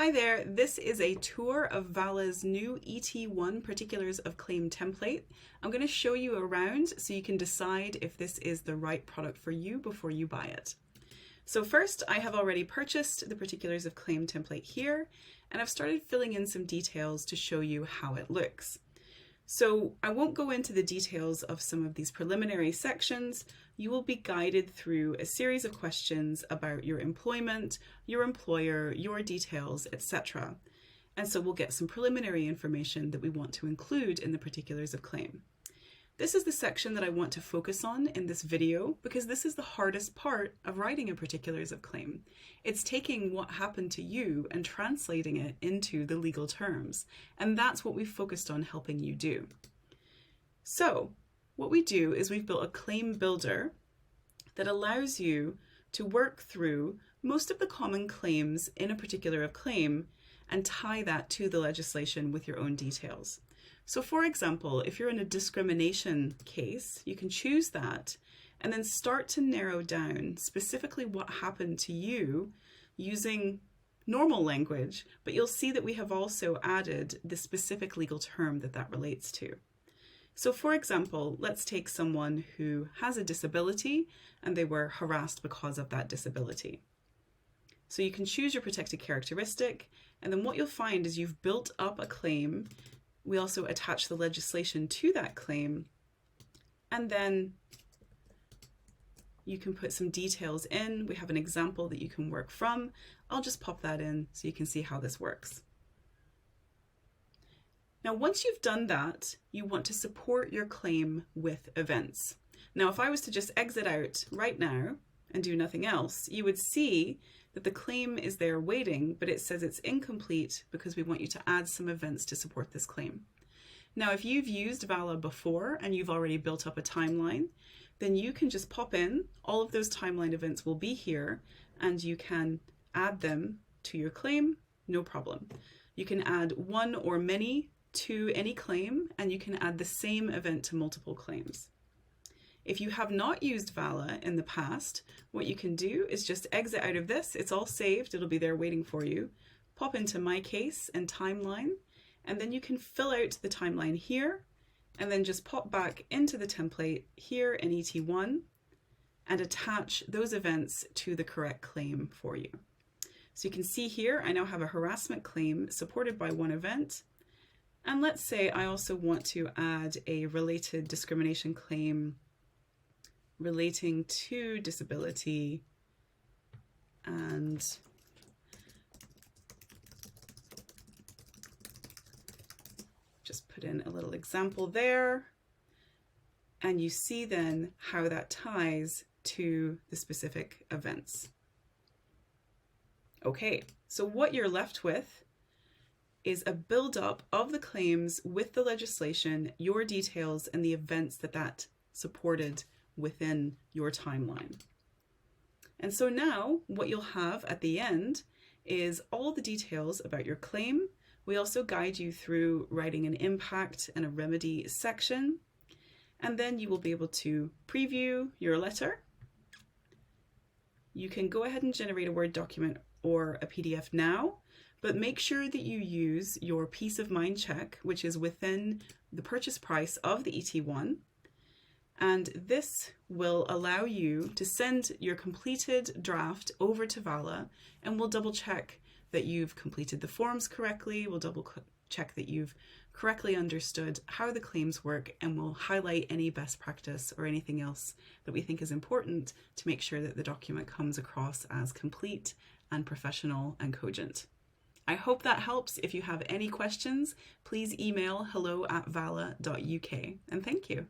Hi there, this is a tour of Vala's new ET1 Particulars of Claim template. I'm going to show you around so you can decide if this is the right product for you before you buy it. So first, I have already purchased the Particulars of Claim template here, and I've started filling in some details to show you how it looks. So I won't go into the details of some of these preliminary sections. You will be guided through a series of questions about your employment, your employer, your details, etc. And so we'll get some preliminary information that we want to include in the Particulars of Claim. This is the section that I want to focus on in this video because this is the hardest part of writing a Particulars of Claim. It's taking what happened to you and translating it into the legal terms, and that's what we've focused on helping you do. So what we do is we've built a claim builder that allows you to work through most of the common claims in a particular of claim and tie that to the legislation with your own details. So for example, if you're in a discrimination case, you can choose that and then start to narrow down specifically what happened to you using normal language, but you'll see that we have also added the specific legal term that relates to. So for example, let's take someone who has a disability and they were harassed because of that disability. So you can choose your protected characteristic, and then what you'll find is you've built up a claim. We also attach the legislation to that claim, and then you can put some details in. We have an example that you can work from. I'll just pop that in so you can see how this works. Now, once you've done that, you want to support your claim with events. Now, if I was to just exit out right now and do nothing else, you would see that the claim is there waiting, but it says it's incomplete because we want you to add some events to support this claim. Now, if you've used Vala before and you've already built up a timeline, then you can just pop in. All of those timeline events will be here, and you can add them to your claim, no problem. You can add one or many to any claim, and you can add the same event to multiple claims. If you have not used Vala in the past, what you can do is just exit out of this. It's all saved. It'll be there waiting for you. Pop into My Case and Timeline, and then you can fill out the timeline here, and then just pop back into the template here in ET1 and attach those events to the correct claim for you. So you can see here, I now have a harassment claim supported by one event. And let's say I also want to add a related discrimination claim relating to disability, and just put in a little example there, and you see then how that ties to the specific events. Okay, so what you're left with is a build-up of the claims with the legislation, your details, and the events that supported within your timeline. And so now what you'll have at the end is all the details about your claim. We also guide you through writing an impact and a remedy section, and then you will be able to preview your letter. You can go ahead and generate a Word document or a PDF now, but make sure that you use your peace of mind check, which is within the purchase price of the ET1. And this will allow you to send your completed draft over to Vala, and we'll double check that you've completed the forms correctly. We'll double check that you've correctly understood how the claims work, and we'll highlight any best practice or anything else that we think is important to make sure that the document comes across as complete and professional and cogent. I hope that helps. If you have any questions, please email hello@vala.uk, and thank you.